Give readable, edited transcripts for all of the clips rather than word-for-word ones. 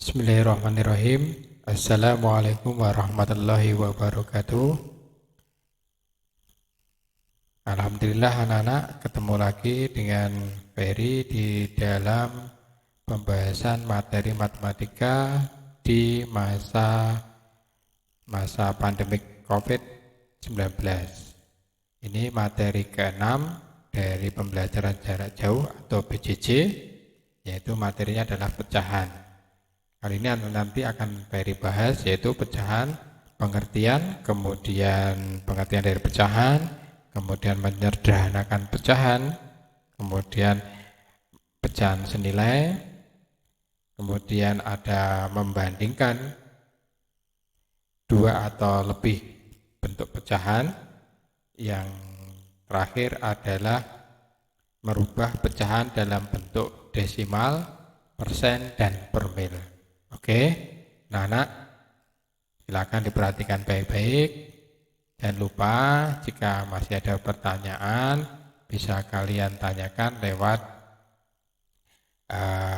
Bismillahirrahmanirrahim. Assalamualaikum warahmatullahi wabarakatuh. Alhamdulillah anak-anak ketemu lagi dengan Ferry di dalam pembahasan materi matematika di masa pandemik COVID-19. Ini materi ke-6 dari pembelajaran jarak jauh atau PJJ, yaitu materinya adalah pecahan. Kali ini nanti akan Ferry bahas yaitu pecahan, pengertian, kemudian pengertian dari pecahan, kemudian menyederhanakan pecahan, kemudian pecahan senilai, kemudian ada membandingkan dua atau lebih bentuk pecahan, yang terakhir adalah merubah pecahan dalam bentuk desimal, persen, dan per mil. Oke, anak-anak silakan diperhatikan baik-baik. Jangan lupa jika masih ada pertanyaan bisa kalian tanyakan lewat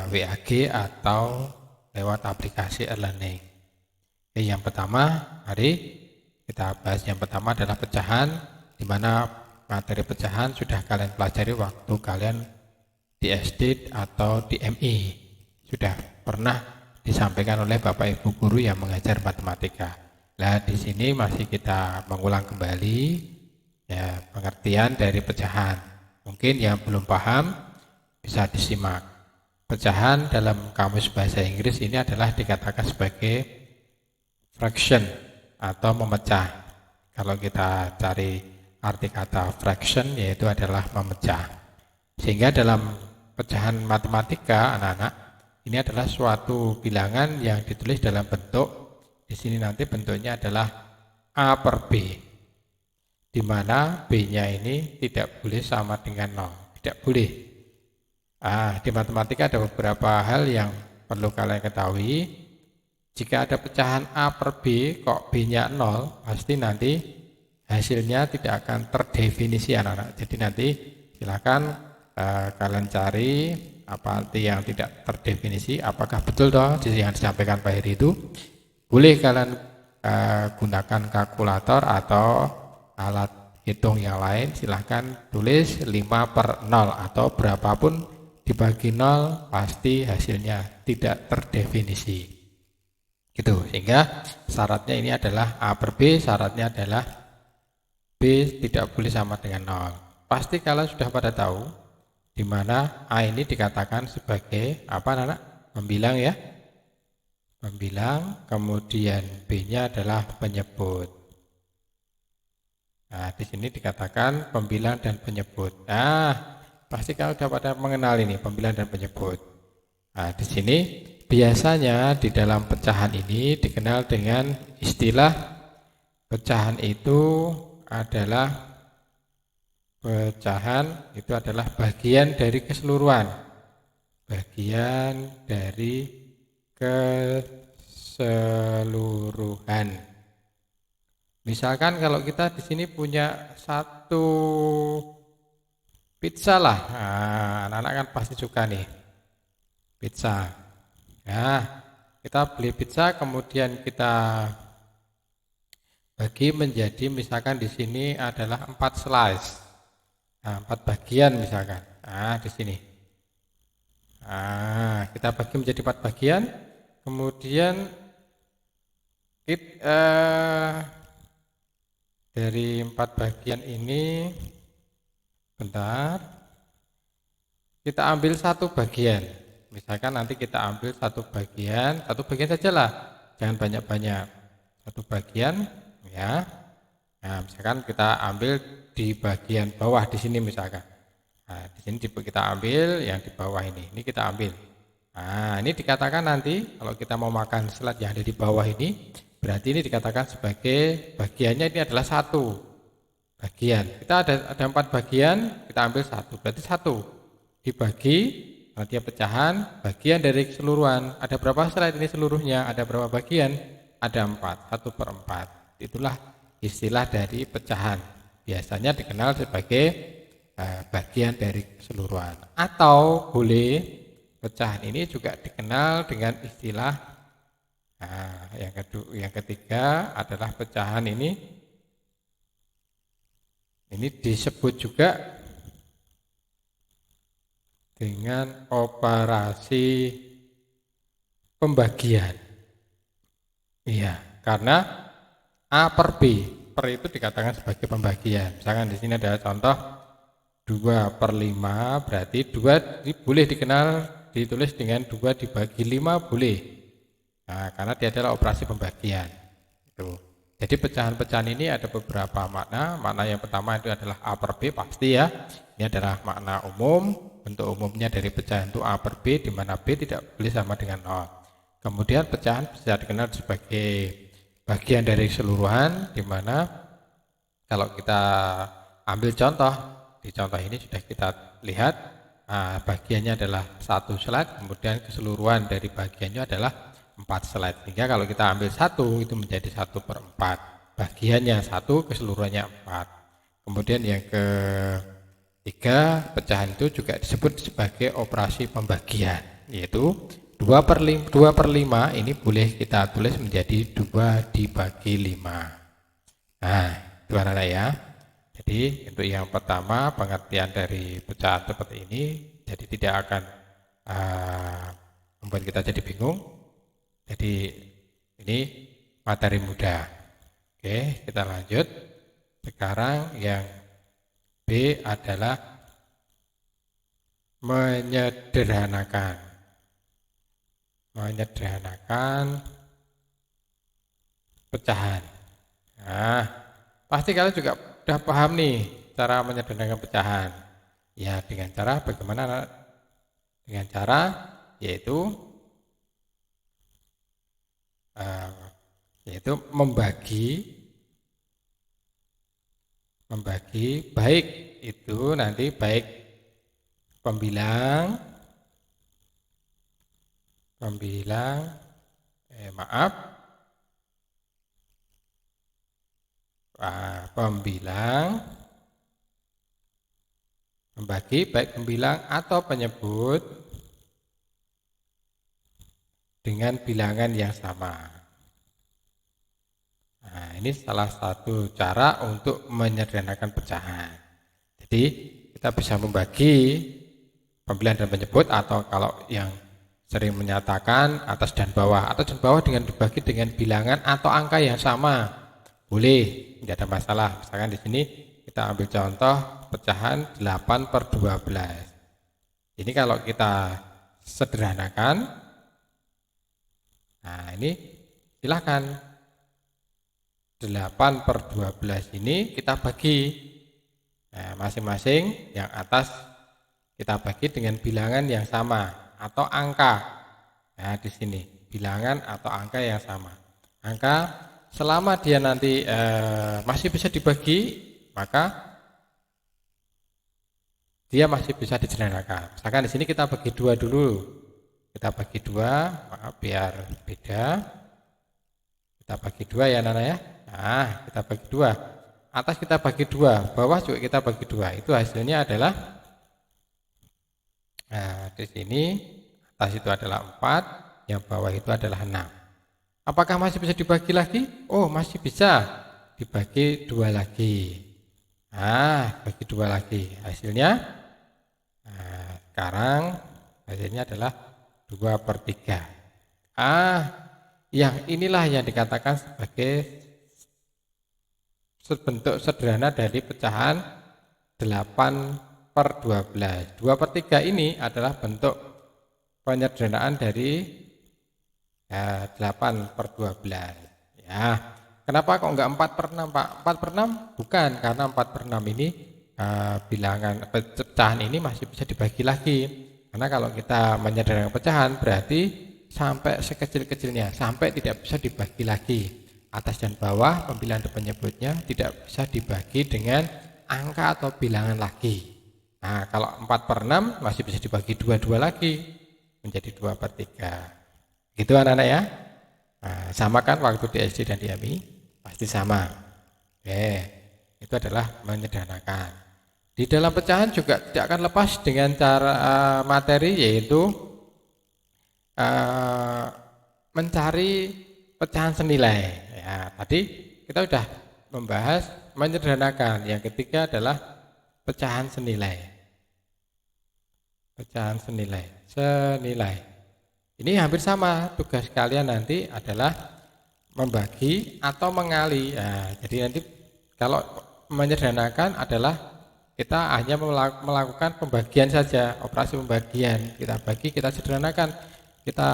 WAG atau lewat aplikasi e-learning. Oke, yang pertama, mari kita bahas yang pertama adalah pecahan, di mana materi pecahan sudah kalian pelajari waktu kalian di SD atau di MI. Sudah pernah disampaikan oleh Bapak Ibu guru yang mengajar matematika. Nah, di sini masih kita mengulang kembali ya pengertian dari pecahan. Mungkin yang belum paham bisa disimak. Pecahan dalam kamus bahasa Inggris ini adalah dikatakan sebagai fraction atau memecah. Kalau kita cari arti kata fraction yaitu adalah memecah. Sehingga dalam pecahan matematika anak-anak ini adalah suatu bilangan yang ditulis dalam bentuk, di sini nanti bentuknya adalah A per B, di mana B-nya ini tidak boleh sama dengan 0, tidak boleh. Di matematika ada beberapa hal yang perlu kalian ketahui. Jika ada pecahan A per B, kok B-nya 0, pasti nanti hasilnya tidak akan terdefinisi anak-anak. Jadi nanti silakan kalian cari apa arti yang tidak terdefinisi, apakah betul toh yang disampaikan Pak Heri itu. Boleh kalian gunakan kalkulator atau alat hitung yang lain, silahkan tulis 5/0 atau berapapun dibagi 0 pasti hasilnya tidak terdefinisi gitu. Sehingga syaratnya ini adalah A per B, syaratnya adalah B tidak boleh sama dengan 0. Pasti kalian sudah pada tahu di mana A ini dikatakan sebagai apa anak? Pembilang ya. Pembilang, kemudian B-nya adalah penyebut. Nah, di sini dikatakan pembilang dan penyebut. Nah, pasti kalian sudah pada mengenal ini pembilang dan penyebut. Nah, di sini biasanya di dalam pecahan ini dikenal dengan istilah pecahan itu adalah bagian dari keseluruhan. Bagian dari keseluruhan. Misalkan kalau kita di sini punya satu pizza lah. Nah, anak-anak kan pasti suka nih pizza. Nah, kita beli pizza kemudian kita bagi menjadi misalkan di sini adalah 4 slice. Nah, 4 bagian misalkan. Nah, di sini. Nah, kita bagi menjadi 4 bagian. Kemudian dari 4 bagian ini, bentar, kita ambil satu bagian. Misalkan nanti kita ambil satu bagian sajalah, jangan banyak-banyak. Satu bagian, ya. Nah, misalkan kita ambil di bagian bawah di sini misalkan. Nah, di sini kita ambil yang di bawah ini. Ini kita ambil. Nah, ini dikatakan nanti kalau kita mau makan salad yang ada di bawah ini, berarti ini dikatakan sebagai bagiannya ini adalah satu bagian. Kita ada 4 bagian, kita ambil satu. Berarti satu dibagi, nanti pecahan, bagian dari keseluruhan. Ada berapa slide ini seluruhnya? Ada berapa bagian? Ada 4, 1/4. Itulah istilah dari pecahan. Biasanya dikenal sebagai bagian dari keseluruhan. Atau boleh pecahan ini juga dikenal dengan istilah Nah, yang ketiga adalah pecahan ini disebut juga dengan operasi pembagian. Iya, karena A per B, per itu dikatakan sebagai pembagian. Misalkan di sini ada contoh 2/5, berarti 2 boleh ditulis dengan 2 dibagi 5 boleh. Nah, karena dia adalah operasi pembagian. Itu. Jadi pecahan-pecahan ini ada beberapa makna. Makna yang pertama itu adalah A per B, pasti ya. Ini adalah makna umum. Bentuk umumnya dari pecahan itu A per B, di mana B tidak boleh sama dengan 0. Kemudian pecahan bisa dikenal sebagai bagian dari keseluruhan, di mana kalau kita ambil contoh, di contoh ini sudah kita lihat bagiannya adalah 1 slide, kemudian keseluruhan dari bagiannya adalah 4 slide. Sehingga kalau kita ambil 1 itu menjadi 1/4. Bagiannya 1, keseluruhannya 4. Kemudian yang ketiga, pecahan itu juga disebut sebagai operasi pembagian, yaitu 2/5 ini boleh kita tulis menjadi 2 dibagi 5. Nah, itu anak-anak ya. Jadi untuk yang pertama, pengertian dari pecahan seperti ini, jadi tidak akan membuat kita jadi bingung. Jadi ini materi mudah. Oke, kita lanjut. Sekarang yang B adalah menyederhanakan. Menyederhanakan pecahan. Nah, pasti kalian juga sudah paham nih cara menyederhanakan pecahan. Ya, dengan cara bagaimana? Dengan cara yaitu membagi baik itu nanti baik pembilang membagi baik pembilang atau penyebut dengan bilangan yang sama. Nah, ini salah satu cara untuk menyederhanakan pecahan. Jadi kita bisa membagi pembilang dan penyebut, atau kalau yang sering menyatakan atas dan bawah. Atas dan bawah dengan dibagi dengan bilangan atau angka yang sama. Boleh, tidak ada masalah. Misalkan di sini kita ambil contoh pecahan 8/12. Ini kalau kita sederhanakan, nah ini silahkan 8/12 ini kita bagi. Nah, masing-masing yang atas kita bagi dengan bilangan yang sama atau angka. Nah, di sini bilangan atau angka yang sama. Angka selama dia nanti masih bisa dibagi, maka dia masih bisa disederhanakan. Misalkan di sini kita bagi 2 dulu. Kita bagi 2, maaf biar beda. Kita bagi 2 ya Nana ya. Nah, kita bagi 2. Atas kita bagi 2, bawah juga kita bagi 2. Itu hasilnya adalah di sini atas itu adalah 4, yang bawah itu adalah 6. Apakah masih bisa dibagi lagi? Oh, masih bisa dibagi 2 lagi. Nah, bagi 2 lagi. Hasilnya sekarang hasilnya adalah 2/3. Yang inilah yang dikatakan sebagai bentuk sederhana dari pecahan 8/12. 2/3 ini adalah bentuk penyederhanaan dari 8/12. Ya, kenapa kok enggak 4/6 Pak? 4/6 bukan, karena 4/6 ini bilangan pecahan ini masih bisa dibagi lagi. Karena kalau kita menyederhanakan pecahan berarti sampai sekecil-kecilnya, sampai tidak bisa dibagi lagi. Atas dan bawah, pembilangan dan penyebutnya tidak bisa dibagi dengan angka atau bilangan lagi. Nah, kalau 4/6 masih bisa dibagi 2 lagi, menjadi 2/3. Gitu anak-anak ya. Nah, sama kan waktu di SD dan di MI? Pasti sama. Oke, itu adalah menyederhanakan. Di dalam pecahan juga tidak akan lepas dengan cara materi, yaitu mencari pecahan senilai. Ya, tadi kita sudah membahas menyederhanakan. Yang ketiga adalah pecahan senilai. Pecahan senilai. Senilai. Ini hampir sama. Tugas kalian nanti adalah membagi atau mengali. Nah, jadi nanti kalau menyederhanakan adalah kita hanya melakukan pembagian saja, operasi pembagian. Kita bagi, kita sederhanakan, kita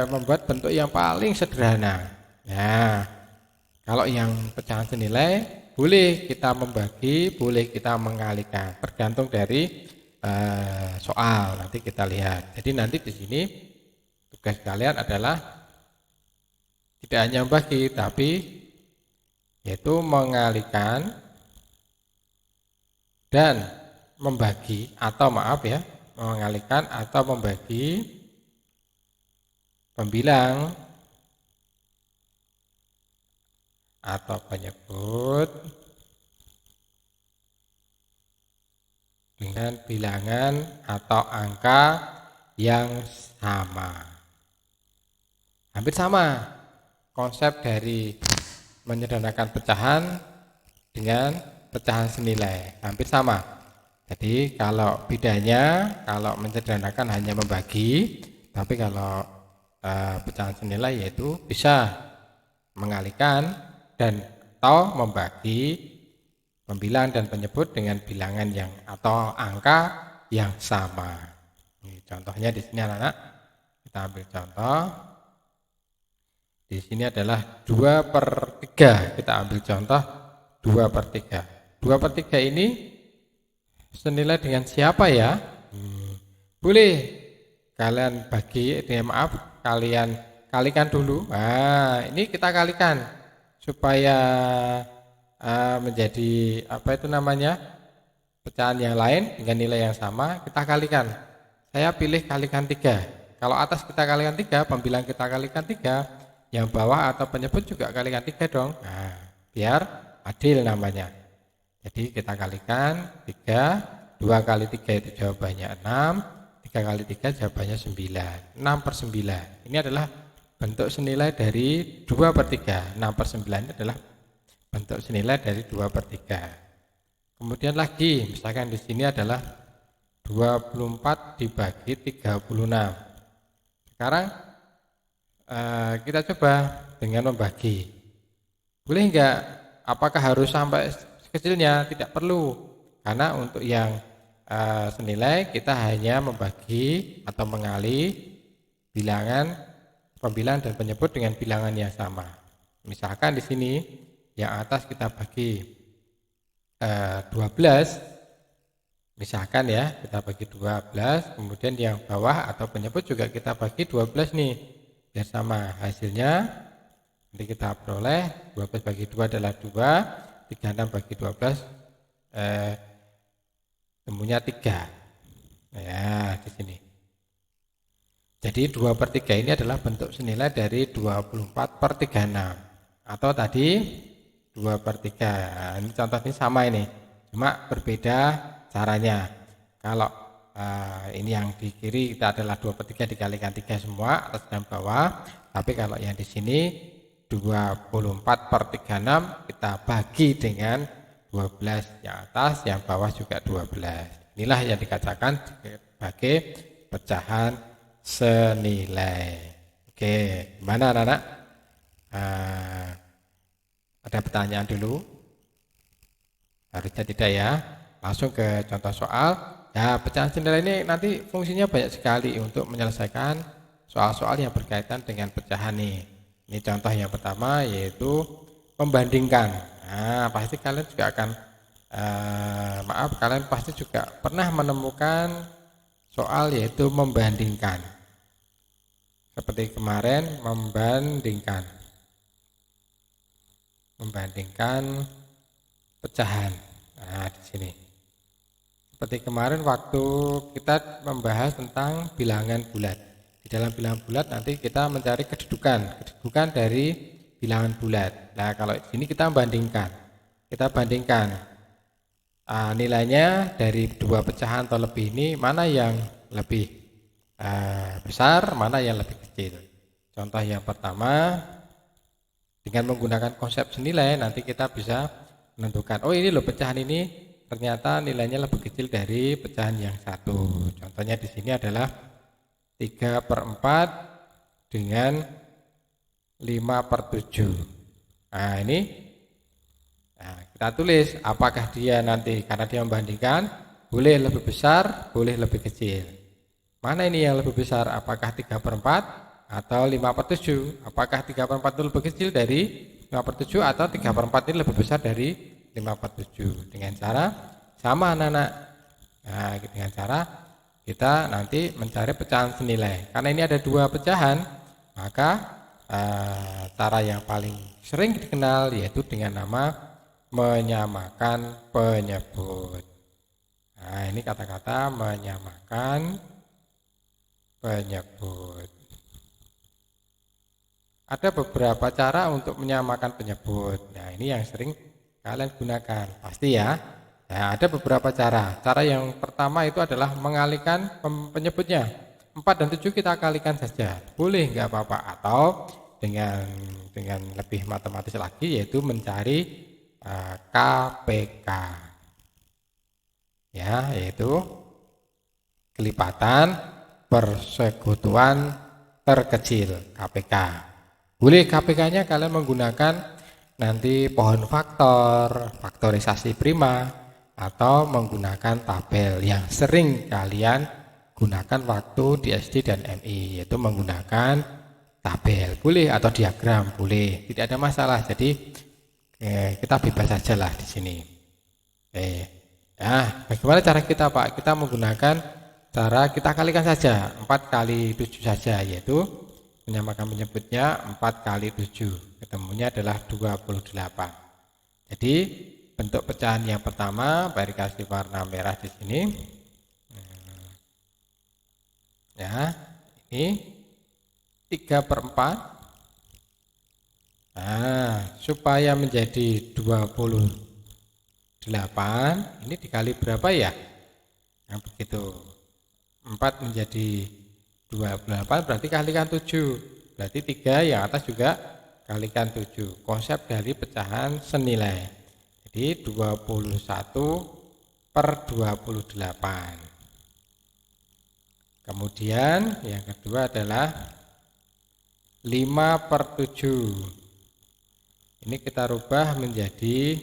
membuat bentuk yang paling sederhana. Nah, kalau yang pecahan senilai boleh kita membagi, boleh kita mengalikan, tergantung dari soal. Nanti kita lihat. Jadi nanti di sini tugas kalian adalah tidak hanya membagi, tapi yaitu mengalihkan dan membagi atau mengalihkan atau membagi pembilang atau penyebut dengan bilangan atau angka yang sama. Hampir sama konsep dari menyederhanakan pecahan dengan pecahan senilai, hampir sama. Jadi kalau bedanya, kalau menyederhanakan hanya membagi, tapi kalau pecahan senilai yaitu bisa mengalihkan dan atau membagi pembilang dan penyebut dengan bilangan yang atau angka yang sama. Ini contohnya di sini anak-anak, kita ambil contoh. Di sini adalah 2/3. Kita ambil contoh 2/3. 2/3 ini senilai dengan siapa ya? Boleh kalian bagi, kalian kalikan dulu. Nah, ini kita kalikan supaya menjadi pecahan yang lain dengan nilai yang sama, kita kalikan. Saya pilih kalikan 3. Kalau atas kita kalikan 3, pembilang kita kalikan 3, yang bawah atau penyebut juga kalikan 3 dong. Nah, biar adil namanya. Jadi kita kalikan 3, 2 kali 3 itu jawabannya 6, 3 kali 3 jawabannya 9, 6/9. Ini adalah bentuk senilai dari 2/3. 6/9 ini adalah bentuk senilai dari 2/3. Kemudian lagi, misalkan di sini adalah 24 dibagi 36. Sekarang kita coba dengan membagi. Boleh enggak? Apakah harus sampai kecilnya? Tidak perlu, karena untuk yang senilai kita hanya membagi atau mengali bilangan, pembilang dan penyebut dengan bilangan yang sama. Misalkan di sini yang atas kita bagi 12, misalkan ya, kita bagi 12, kemudian yang bawah atau penyebut juga kita bagi 12 nih, biar sama hasilnya. Nanti kita peroleh 12 bagi 2 adalah 2, 36 bagi 12 temunya 3. Ya, di sini. Jadi 2/3 ini adalah bentuk senilai dari 24/36. Atau tadi 2/3. Nah, ini contoh ini sama ini. Cuma berbeda caranya. Kalau ini yang di kiri kita adalah 2/3 dikalikan 3 semua atas dan bawah. Tapi kalau yang di sini 24/36 kita bagi dengan 12, yang atas, yang bawah juga 12. Inilah yang dikatakan sebagai pecahan senilai. Oke, gimana anak-anak? Ada pertanyaan dulu? Harusnya tidak ya. Langsung ke contoh soal. Ya, pecahan senilai ini nanti fungsinya banyak sekali untuk menyelesaikan soal-soal yang berkaitan dengan pecahan nih. Ini contoh yang pertama yaitu membandingkan. Nah, pasti kalian juga akan kalian pasti juga pernah menemukan soal yaitu membandingkan. Seperti kemarin membandingkan pecahan. Nah, di sini. Seperti kemarin waktu kita membahas tentang bilangan bulat. Di dalam bilangan bulat nanti kita mencari kedudukan dari bilangan bulat. Nah, kalau di sini kita bandingkan. Nilainya dari dua pecahan atau lebih ini mana yang lebih besar, mana yang lebih kecil. Contoh yang pertama, dengan menggunakan konsep senilai nanti kita bisa menentukan, oh ini loh pecahan ini ternyata nilainya lebih kecil dari pecahan yang satu. Contohnya di sini adalah 3/4 dengan 5/7. Nah ini, kita tulis apakah dia nanti, karena dia membandingkan, boleh lebih besar, boleh lebih kecil. Mana ini yang lebih besar? Apakah 3/4 atau 5/7? Apakah 3/4 itu lebih kecil dari 5/7 atau 3/4 ini lebih besar dari 5/7? Dengan cara sama anak-anak. Nah, dengan cara kita nanti mencari pecahan senilai. Karena ini ada dua pecahan, maka cara yang paling sering dikenal yaitu dengan nama menyamakan penyebut. Nah, ini kata-kata menyamakan penyebut. Ada beberapa cara untuk menyamakan penyebut. Nah, ini yang sering kalian gunakan, pasti ya. Nah, ada beberapa cara. Cara yang pertama itu adalah mengalihkan penyebutnya. 4 dan 7 kita kalikan saja. Boleh, nggak apa-apa. Atau dengan lebih matematis lagi, yaitu mencari KPK. Ya, yaitu kelipatan persekutuan terkecil, KPK. Boleh KPK-nya kalian menggunakan nanti pohon faktor, faktorisasi prima, atau menggunakan tabel yang sering kalian gunakan waktu di SD dan MI, yaitu menggunakan tabel. Boleh, atau diagram, boleh. Tidak ada masalah. Jadi kita bebas saja lah di sini. Ya, bagaimana cara kita, Pak? Kita menggunakan cara kita kalikan saja, 4 kali 7 saja, yaitu menyamakan penyebutnya 4 kali 7. Ketemunya adalah 28. Jadi bentuk pecahan yang pertama beri kasih warna merah di sini. Ya, ini 3/4. Nah, supaya menjadi 28, ini dikali berapa ya? Nah, begitu. 4 menjadi 28 berarti kalikan 7. Berarti 3 yang atas juga kalikan 7. Konsep dari pecahan senilai. Jadi 21/28. Kemudian yang kedua adalah 5/7. Ini kita rubah menjadi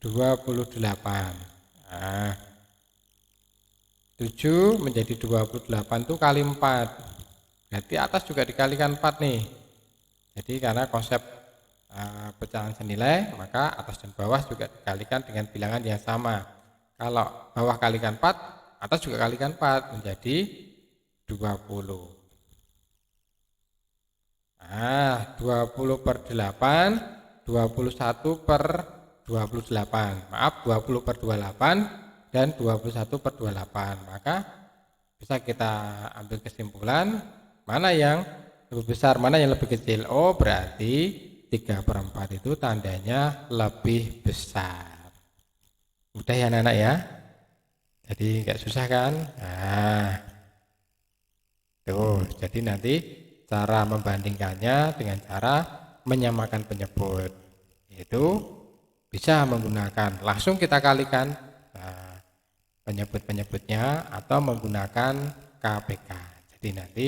28. Nah, 7 menjadi 28 itu kali 4. Berarti atas juga dikalikan 4 nih. Jadi karena konsep pecahan senilai, maka atas dan bawah juga dikalikan dengan bilangan yang sama. Kalau bawah kalikan 4, atas juga kalikan 4, menjadi 20. Nah, 20/8, 21/28. Maaf, 20/28 dan 21/28. Maka bisa kita ambil kesimpulan mana yang lebih besar, mana yang lebih kecil. Oh, berarti 3/4 itu tandanya lebih besar. Mudah ya anak-anak ya. Jadi nggak susah kan? Nah, tuh, jadi nanti cara membandingkannya dengan cara menyamakan penyebut. Itu bisa menggunakan, langsung kita kalikan penyebut-penyebutnya atau menggunakan KPK. Jadi nanti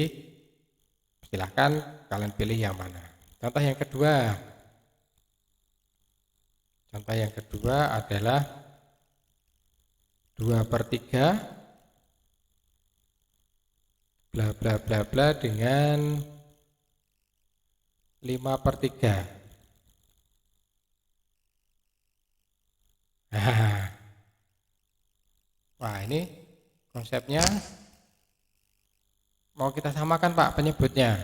silahkan kalian pilih yang mana. Contoh yang kedua. Contoh yang kedua adalah 2/3 bla bla bla bla dengan 5/3. Wah, ini konsepnya mau kita samakan, Pak, penyebutnya.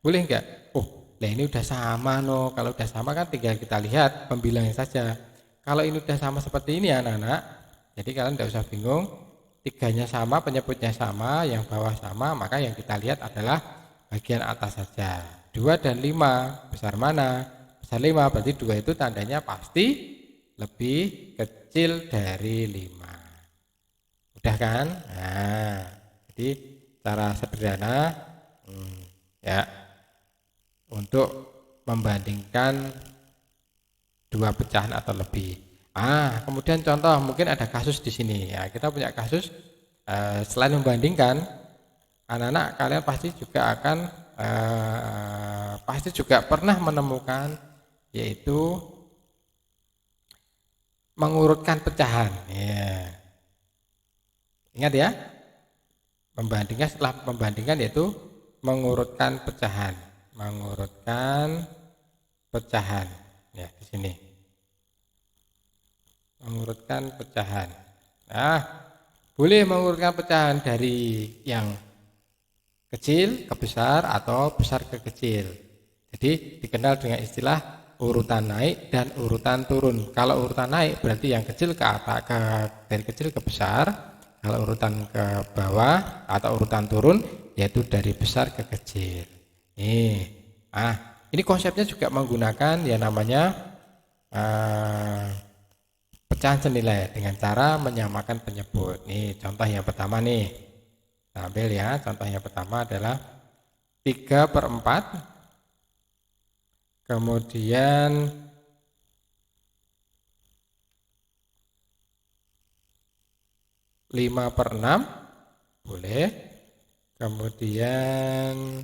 Boleh enggak? Oh, nah ini udah sama no. Kalau udah sama kan tinggal kita lihat pembilangnya saja. Kalau ini udah sama seperti ini anak-anak, jadi kalian tidak usah bingung. 3-nya sama, penyebutnya sama, yang bawah sama, maka yang kita lihat adalah bagian atas saja. 2 dan 5, besar mana? Besar 5, berarti 2 itu tandanya pasti lebih kecil dari 5. Udah kan? Nah, jadi cara sederhana ya. untuk membandingkan dua pecahan atau lebih. Kemudian contoh mungkin ada kasus di sini ya, kita punya kasus selain membandingkan, anak-anak kalian pasti juga pernah menemukan yaitu mengurutkan pecahan. Ya. Ingat ya, setelah membandingkan yaitu mengurutkan pecahan, ya di sini, mengurutkan pecahan. Boleh mengurutkan pecahan dari yang kecil ke besar atau besar ke kecil. Jadi dikenal dengan istilah urutan naik dan urutan turun. Kalau urutan naik berarti yang kecil ke atas, dari kecil ke besar. Kalau urutan ke bawah atau urutan turun yaitu dari besar ke kecil. Ini konsepnya juga menggunakan yang namanya pecahan senilai dengan cara menyamakan penyebut. Nih contoh yang pertama nih. Nah, ambil ya, contoh yang pertama adalah 3/4, kemudian 5/6, boleh, kemudian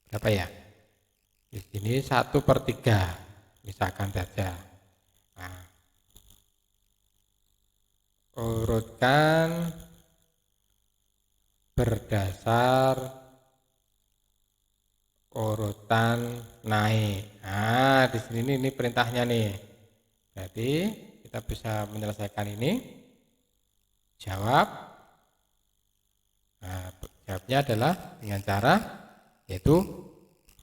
1/3, di sini 1/3, misalkan saja. Urutkan berdasar urutan naik. Di sini ini perintahnya nih. Jadi kita bisa menyelesaikan ini. Jawabnya adalah dengan cara yaitu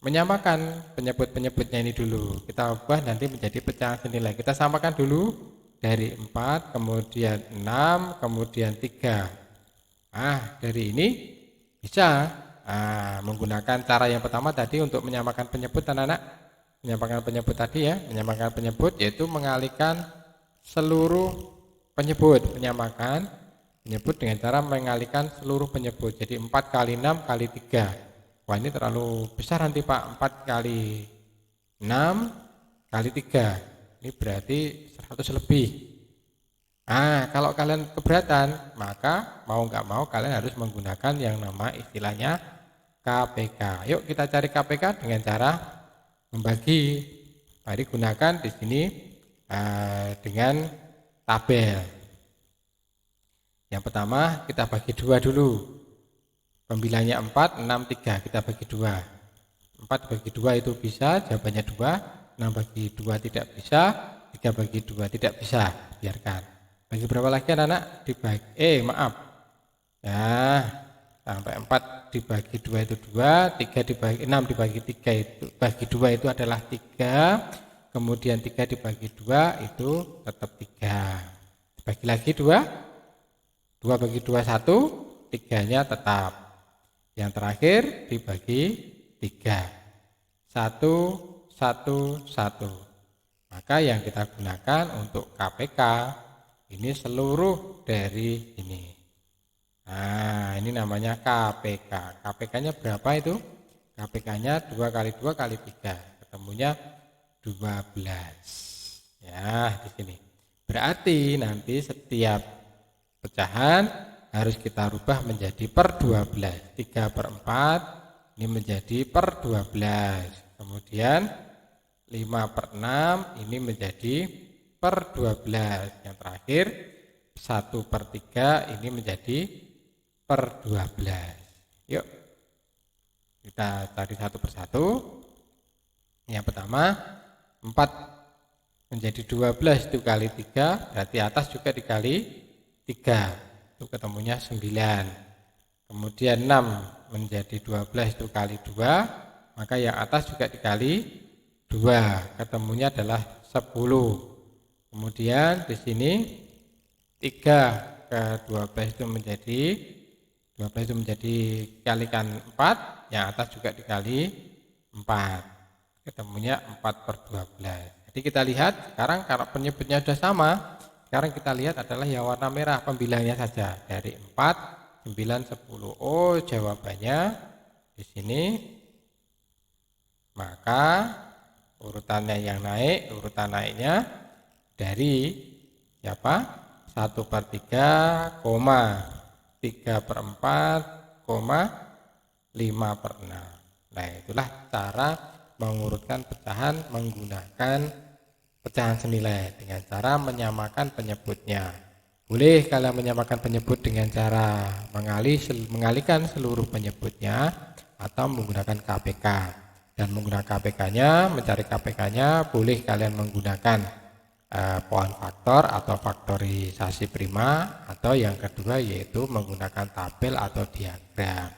menyamakan penyebut-penyebutnya ini dulu. Kita ubah nanti menjadi pecahan senilai. Kita samakan dulu dari 4, kemudian 6, kemudian 3. Dari ini bisa menggunakan cara yang pertama tadi untuk menyamakan penyebut anak-anak. Menyamakan penyebut tadi ya, menyamakan penyebut yaitu mengalihkan seluruh penyebut, menyamakan penyebut dengan cara mengalihkan seluruh penyebut. Jadi 4 kali 6 kali 3. Wah, ini terlalu besar nanti Pak, 4 kali 6 kali 3. Ini berarti 100 lebih. Kalau kalian keberatan, maka mau nggak mau kalian harus menggunakan yang nama istilahnya KPK. Yuk kita cari KPK dengan cara membagi. Mari gunakan di sini dengan tabel. Yang pertama kita bagi 2 dulu. Pembilangnya 4, 6, 3. Kita bagi 2. 4 bagi 2 itu bisa, jawabannya 2. 6 bagi 2 tidak bisa. 3 bagi 2 tidak bisa. Biarkan. Bagi berapa lagi anak-anak? Dibagi, ya, sampai 4 dibagi 2 itu 2, 3 dibagi 6 dibagi 3 itu bagi 2 itu adalah 3. Kemudian 3 dibagi 2 itu tetap 3. Dibagi lagi 2. 2 bagi 2 1, 3-nya tetap. Yang terakhir dibagi 3. 1 1 1. Maka yang kita gunakan untuk KPK ini seluruh dari ini. Ini namanya KPK. KPK-nya berapa itu? KPK-nya 2 kali 2 kali 3. Ketemunya 12. Ya, di sini. Berarti nanti setiap pecahan harus kita rubah menjadi per 12. 3/4 ini menjadi per 12. Kemudian 5/6 ini menjadi per 12. Yang terakhir 1/3 ini menjadi per 12. Yuk kita cari satu persatu. Yang pertama 4 menjadi 12 itu kali 3, berarti atas juga dikali 3, itu ketemunya 9. Kemudian 6 menjadi 12 itu kali 2, maka yang atas juga dikali 2, ketemunya adalah 10. Kemudian di sini 3 ke 12 itu menjadi 12 itu menjadi kalikan 4, yang atas juga dikali 4, ketemunya 4/12. Jadi kita lihat sekarang kalau penyebutnya sudah sama, sekarang kita lihat adalah yang warna merah pembilangnya saja. Dari 4 9, 10. Oh, jawabannya di sini. Maka urutannya yang naik, urutan naiknya dari siapa? 1/3, 3/4, 5/6. Nah, itulah cara mengurutkan pecahan menggunakan pecahan senilai dengan cara menyamakan penyebutnya. Boleh kalian menyamakan penyebut dengan cara mengalihkan seluruh penyebutnya atau menggunakan KPK. Dan menggunakan KPK-nya, mencari KPK-nya boleh kalian menggunakan pohon faktor atau faktorisasi prima, atau yang kedua yaitu menggunakan tabel atau diagram.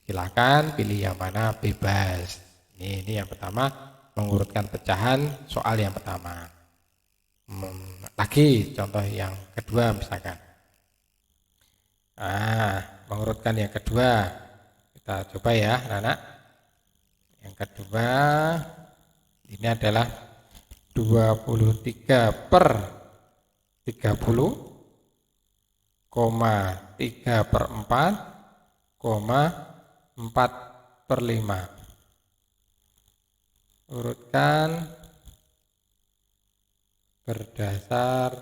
Silakan pilih yang mana, bebas. Ini yang pertama, mengurutkan pecahan soal yang pertama. Lagi contoh yang kedua misalkan. Mengurutkan yang kedua. Kita coba ya, anak-anak. Yang kedua ini adalah 23/30, 3/4, 4/5. Urutkan berdasar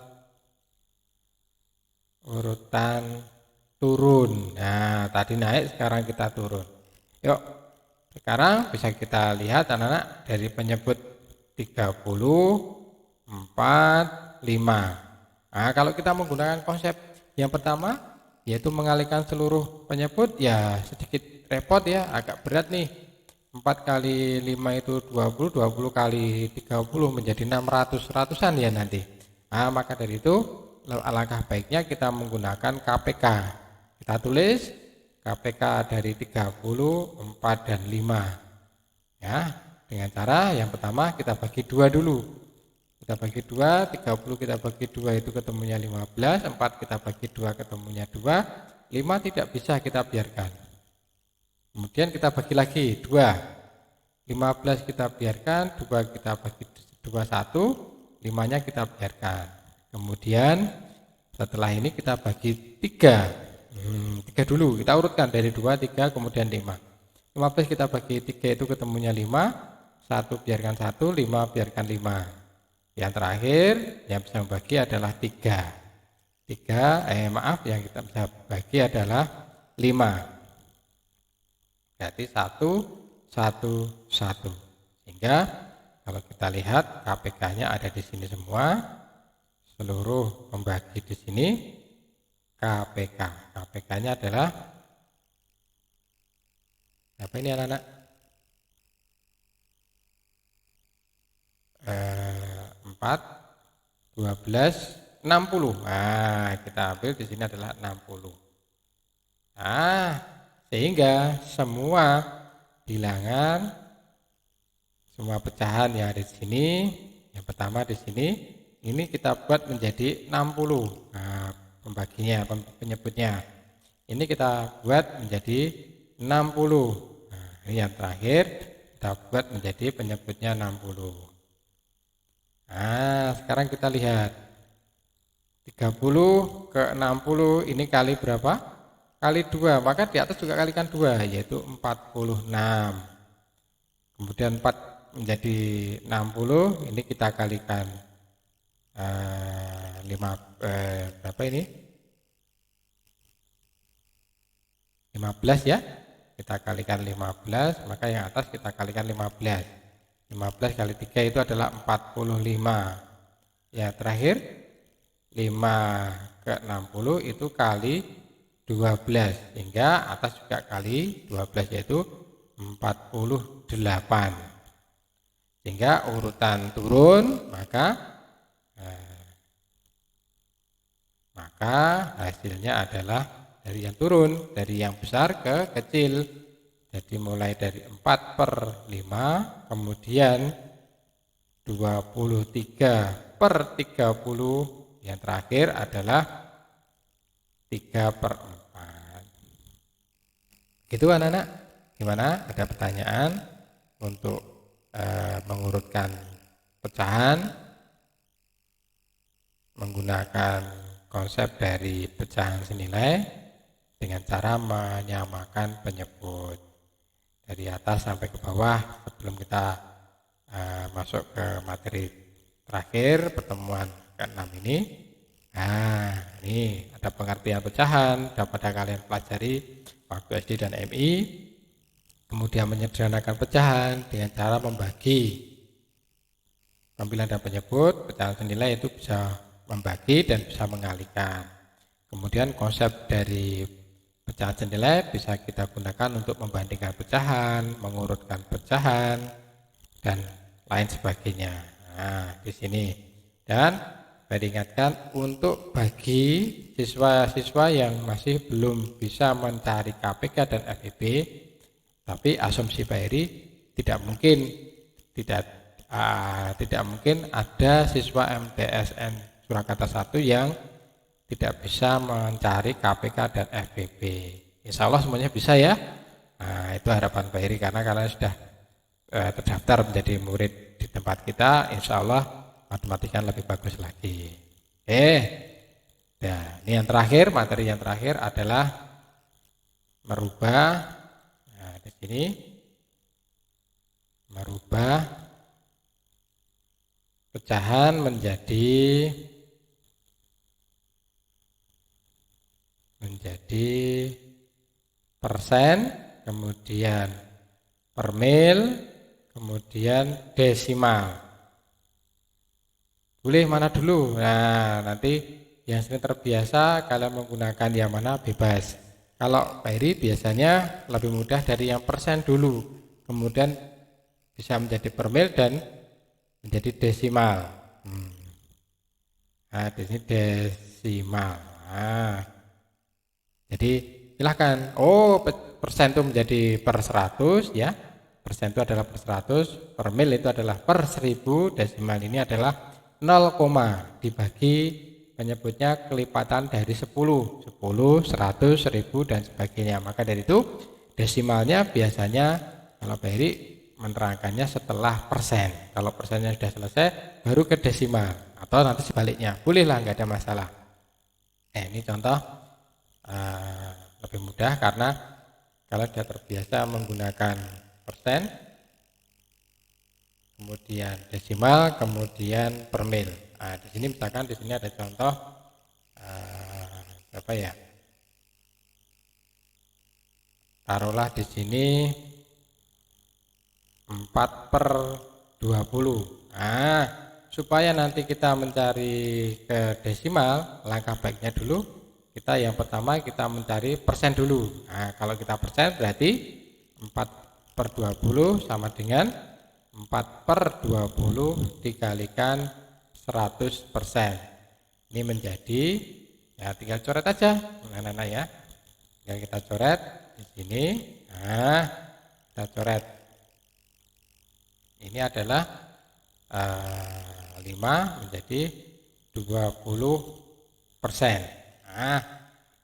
urutan turun. Nah, tadi naik, sekarang kita turun. Yuk, sekarang bisa kita lihat anak-anak dari penyebut 30, 4, 5. Nah, kalau kita menggunakan konsep yang pertama, yaitu mengalihkan seluruh penyebut, ya sedikit repot ya, agak berat nih. 4 kali 5 itu 20, 20 kali 30 menjadi 600, ratusan ya nanti. Nah, maka dari itu, alangkah baiknya kita menggunakan KPK. Kita tulis KPK dari 30, 4, dan 5. Ya, dengan cara yang pertama kita bagi 2 dulu. Kita bagi 2, 30 kita bagi 2 itu ketemunya 15, 4 kita bagi 2 ketemunya 2, 5 tidak bisa kita biarkan. Kemudian kita bagi lagi 2. 15 kita biarkan, 2 kita bagi 2, 1, 5-nya kita biarkan. Kemudian setelah ini kita bagi 3. 3 dulu, kita urutkan dari 2, 3, kemudian 5. 15 kita bagi 3 itu ketemunya 5, 1 biarkan 1, 5 biarkan 5. Yang terakhir yang bisa membagi adalah 3. Yang kita bisa bagi adalah 5. Berarti 1, 1, 1. Sehingga kalau kita lihat KPK-nya ada di sini semua. Seluruh membagi di sini KPK. KPK-nya adalah apa ini anak-anak? 4, 12, 60. Nah, kita ambil di sini adalah 60. Nah, sehingga semua bilangan, semua pecahan yang ada di sini, yang pertama di sini, ini kita buat menjadi 60. Nah, pembaginya, penyebutnya. Ini kita buat menjadi 60. Nah, ini yang terakhir kita buat menjadi penyebutnya 60. Nah, sekarang kita lihat 30 ke 60 ini kali berapa? Kali 2, maka di atas juga kalikan 2, yaitu 46. Kemudian 4 menjadi 60, ini kita kalikan 5, berapa ini? 15 ya. Kita kalikan 15, maka yang atas kita kalikan 15. 15 kali 3 itu adalah 45. Ya, terakhir 5 ke 60 itu kali 12, sehingga atas juga kali 12 yaitu 48. Sehingga urutan turun, maka hasilnya adalah dari yang turun, dari yang besar ke kecil. Jadi mulai dari 4/5, kemudian 23/30, yang terakhir adalah 3/4. Gitu anak-anak, gimana? Ada pertanyaan untuk mengurutkan pecahan menggunakan konsep dari pecahan senilai? dengan cara menyamakan penyebut dari atas sampai ke bawah sebelum kita masuk ke materi terakhir pertemuan ke-6 ini. Nah, ini ada pengertian pecahan dapat kalian pelajari waktu SD dan MI. Kemudian menyederhanakan pecahan dengan cara membagi tampilan dan penyebut. Pecahan senilai itu bisa membagi dan bisa mengalihkan. Kemudian konsep dari pecahan senilai bisa kita gunakan untuk membandingkan pecahan, mengurutkan pecahan, dan lain sebagainya. Nah, di sini. Dan saya ingatkan untuk bagi siswa-siswa yang masih belum bisa mencari KPK dan FEB, tapi asumsi Pak Heri tidak mungkin ada siswa MTSN Surakarta 1 yang tidak bisa mencari KPK dan FEB. Insya Allah semuanya bisa ya. Nah, itu harapan Pak Heri karena kalian sudah terdaftar menjadi murid di tempat kita. Insya Allah matematika lebih bagus lagi. Nah, ini yang terakhir, materi yang terakhir adalah merubah. Nah, di sini merubah pecahan menjadi persen, kemudian per mil, kemudian desimal. Boleh mana dulu? Nah, nanti yang sering terbiasa kalian menggunakan yang mana bebas. Kalau Pak Heri biasanya lebih mudah dari yang persen dulu, kemudian bisa menjadi per mil dan menjadi desimal. Nah, di sini desimal. Nah, jadi silahkan. Oh, persen itu menjadi per 100 ya. Persen itu adalah per 100, per mil itu adalah per 1000, desimal ini adalah 0, dibagi penyebutnya kelipatan dari 10, 100, 1000 dan sebagainya. Maka dari itu desimalnya biasanya kalau Pak Heri menerangkannya setelah persen. Kalau persennya sudah selesai baru ke desimal atau nanti sebaliknya. Bolehlah, nggak ada masalah. Ini contoh lebih mudah karena kalau sudah terbiasa menggunakan persen, kemudian desimal, kemudian per mil. Nah, di sini misalkan di sini ada contoh berapa ya? Taruhlah di sini 4/20. Nah, supaya nanti kita mencari ke desimal, langkah baiknya dulu kita yang pertama kita mencari persen dulu. Nah, kalau kita persen berarti 4/20 sama dengan 4/20 dikalikan 100%. Ini menjadi, ya tinggal coret aja, anak-anak ya. Tinggal kita coret di sini. Nah, kita coret. Ini adalah 5 menjadi 20%. Nah,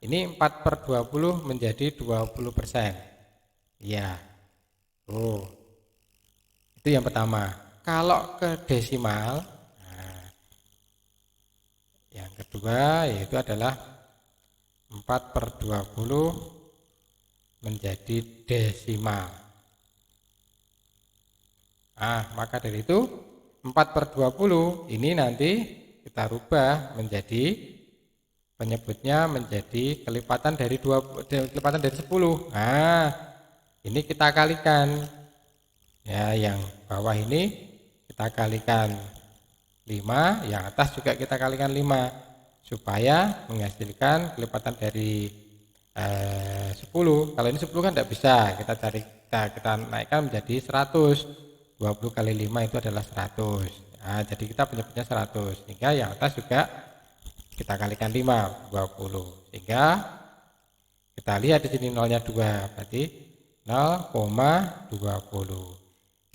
ini 4/20 menjadi 20%. Ya. Oh. Itu yang pertama. Kalau ke desimal, nah, yang kedua yaitu adalah 4/20 menjadi desimal. Nah, maka dari itu 4/20 ini nanti kita rubah menjadi penyebutnya menjadi kelipatan dari 10. Nah, ini kita kalikan. Ya, yang bawah ini kita kalikan 5, yang atas juga kita kalikan 5 supaya menghasilkan kelipatan dari 10. Kalau ini 10 kan tidak bisa, kita naikkan menjadi 100. 20 kali 5 itu adalah 100. Nah, jadi kita penyebutnya 100. Sehingga yang atas juga kita kalikan 5, 20. Sehingga kita lihat di sini nolnya 2, berarti 0,20.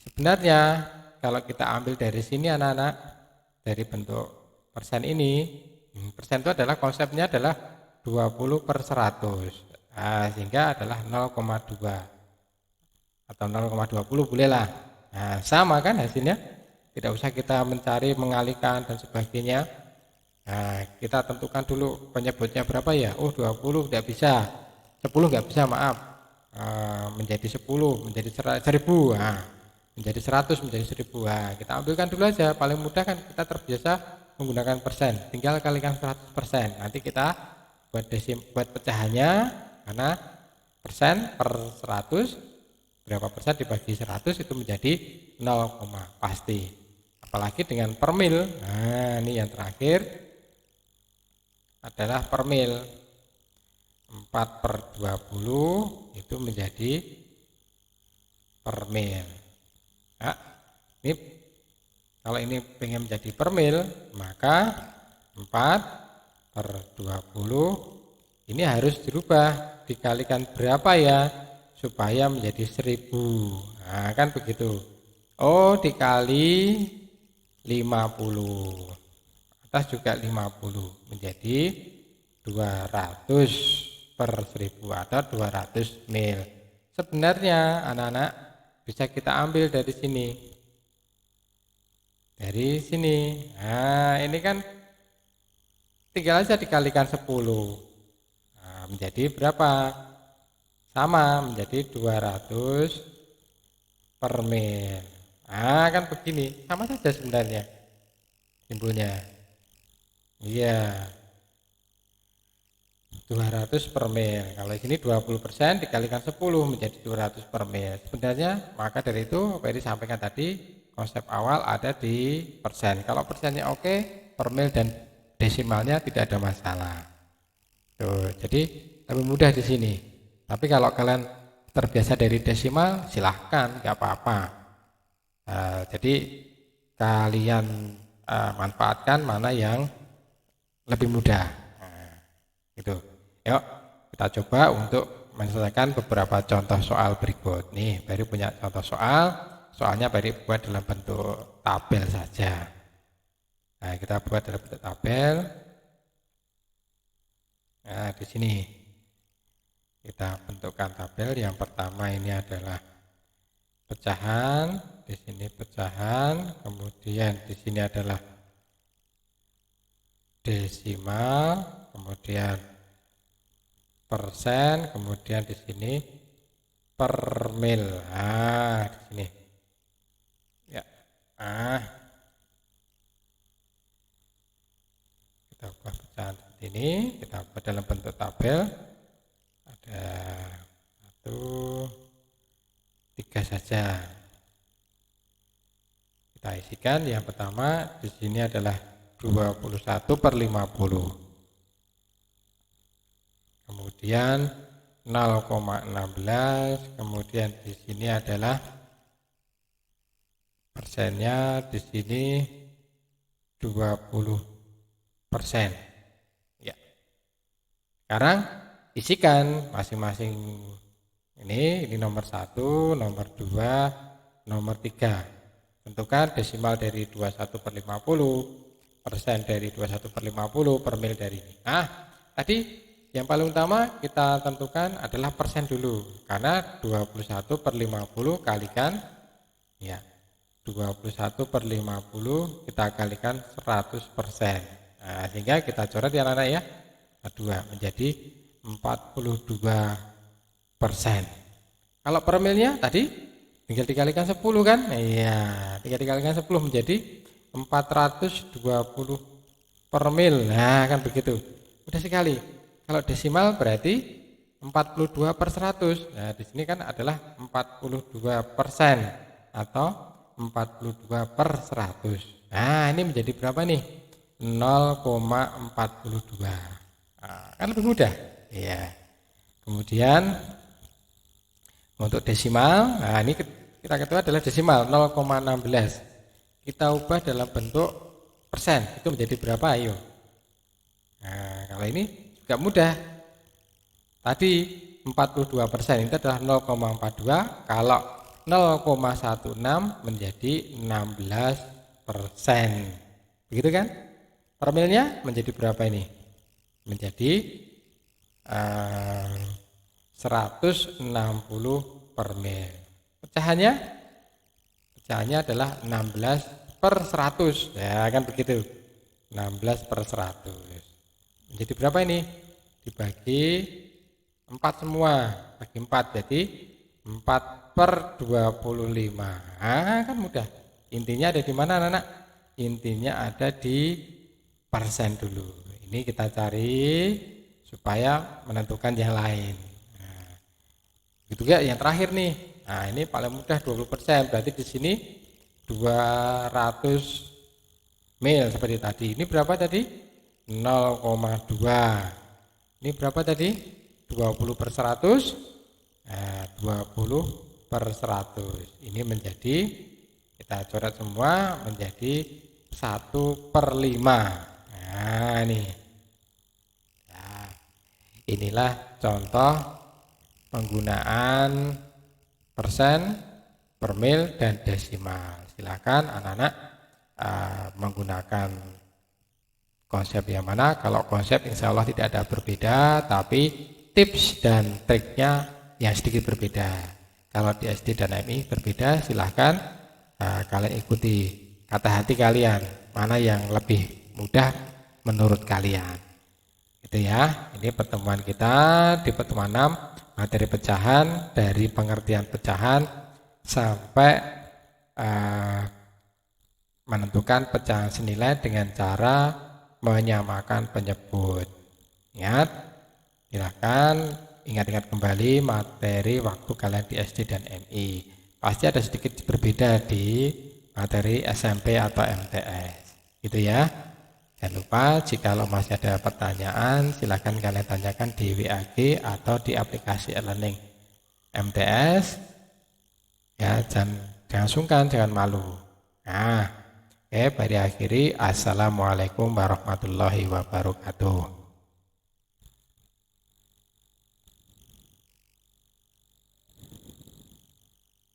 Sebenarnya kalau kita ambil dari sini anak-anak, dari bentuk persen ini, persen itu adalah konsepnya adalah 20/100. Nah, sehingga adalah 0,2 atau 0,20 bolehlah. Nah, sama kan hasilnya, tidak usah kita mencari mengalihkan dan sebagainya. Nah, kita tentukan dulu penyebutnya berapa ya. 20 tidak bisa, 10 nggak bisa, maaf. Menjadi 10, menjadi 1000, menjadi 100, menjadi 1000. Kita ambilkan dulu aja, paling mudah kan kita terbiasa menggunakan persen, tinggal kalikan 100%. Nanti kita buat pecahannya, karena persen per 100, berapa persen dibagi 100 itu menjadi 0, pasti. Apalagi dengan per mil. Nah, ini yang terakhir adalah per mil. 4/20 itu menjadi per mil. Nah, ini kalau ini pengen menjadi per mil, maka 4/20 ini harus dirubah, dikalikan berapa ya supaya menjadi 1000. Nah, kan begitu. Oh, dikali 50. Atas juga 50 menjadi 200/1000 atau 200 mil. Sebenarnya anak-anak bisa kita ambil dari sini. Dari sini. Nah, ini kan tinggal aja dikalikan 10. Nah, menjadi berapa? Sama, menjadi 200 per mil. Nah, kan begini. Sama saja sebenarnya simbolnya. Iya. 200 per mil. Kalau di sini 20% dikalikan 10 menjadi 200 per mil. Sebenarnya maka dari itu apa yang disampaikan tadi, konsep awal ada di persen. Kalau persennya oke, per mil dan desimalnya tidak ada masalah. Tuh, jadi lebih mudah di sini. Tapi kalau kalian terbiasa dari desimal, silahkan, nggak apa-apa. Jadi kalian manfaatkan mana yang lebih mudah. Gitu. Yuk kita coba untuk menyelesaikan beberapa contoh soal berikut. Nih, Bari punya contoh soal. Soalnya Bari buat dalam bentuk tabel saja. Nah, kita buat dalam bentuk tabel. Nah, di sini kita bentukkan tabel. Yang pertama ini adalah pecahan, di sini pecahan, kemudian di sini adalah desimal, kemudian persen, kemudian di sini per mil. Nah, di sini. Ya. Kita buat pecahan seperti ini, kita buat dalam bentuk tabel. Ada 1, 3 saja. Kita isikan. Yang pertama di sini adalah 21/50. Kemudian 0,16, kemudian di sini adalah persennya, di sini 20%. Ya. Sekarang isikan masing-masing ini nomor 1, nomor 2, nomor 3. Tentukan desimal dari 21/50, persen dari 21/50, per mil dari ini. Nah, tadi yang paling utama kita tentukan adalah persen dulu, karena 21/50 kalikan, ya, 21/50 kita kalikan 100%. Nah, sehingga kita coret ya anak-anak ya, 2 menjadi 42%. Kalau per milnya tadi tinggal dikalikan 10 kan? Iya, tinggal dikalikan 10 menjadi 420 per mil. Nah, kan begitu. Mudah sekali. Kalau desimal berarti 42/100. Nah, di sini kan adalah 42% atau 42/100. Nah, ini menjadi berapa nih? 0,42. Nah, kan lebih mudah. Iya. Kemudian untuk desimal, nah ini kita kedua adalah desimal 0,16. Kita ubah dalam bentuk persen, itu menjadi berapa? Ayo. Nah, kalau ini gak mudah. Tadi 42%, itu adalah 0,42. Kalau 0,16 menjadi 16%. Begitu kan? Per milnya menjadi berapa ini? Menjadi 160 per mil. Pecahannya adalah 16/100. Ya kan begitu. 16/100. Menjadi berapa ini? Dibagi 4 semua, bagi 4, jadi 4/25. Nah, kan mudah. Intinya ada di mana anak-anak? Intinya ada di persen dulu. Ini kita cari supaya menentukan yang lain. Nah, gitu ya, yang terakhir nih. Nah, ini paling mudah 20%. Berarti di sini 200 mil seperti tadi. Ini berapa tadi? 0,2. Ini berapa tadi? 20/100. Nah, 20/100. Ini menjadi, kita coret semua menjadi 1/5. Nah, ini. Nah, inilah contoh penggunaan persen, per mil, dan desimal. Silakan anak-anak menggunakan konsep yang mana. Kalau konsep insya Allah tidak ada berbeda, tapi tips dan triknya yang sedikit berbeda. Kalau di SD dan MI berbeda, silahkan kalian ikuti kata hati kalian, mana yang lebih mudah menurut kalian. Itu ya, ini pertemuan kita di pertemuan 6, materi pecahan, dari pengertian pecahan sampai menentukan pecahan senilai dengan cara menyamakan penyebut. Ingat, silakan ingat-ingat kembali materi waktu kalian di SD dan MI. Pasti ada sedikit berbeda di materi SMP atau MTS. Gitu ya. Jangan lupa jika masih ada pertanyaan, silakan kalian tanyakan di WAG atau di aplikasi e-learning MTS. Ya, jangan sungkan, jangan malu. Nah, oke, mari akhiri. Assalamualaikum warahmatullahi wabarakatuh.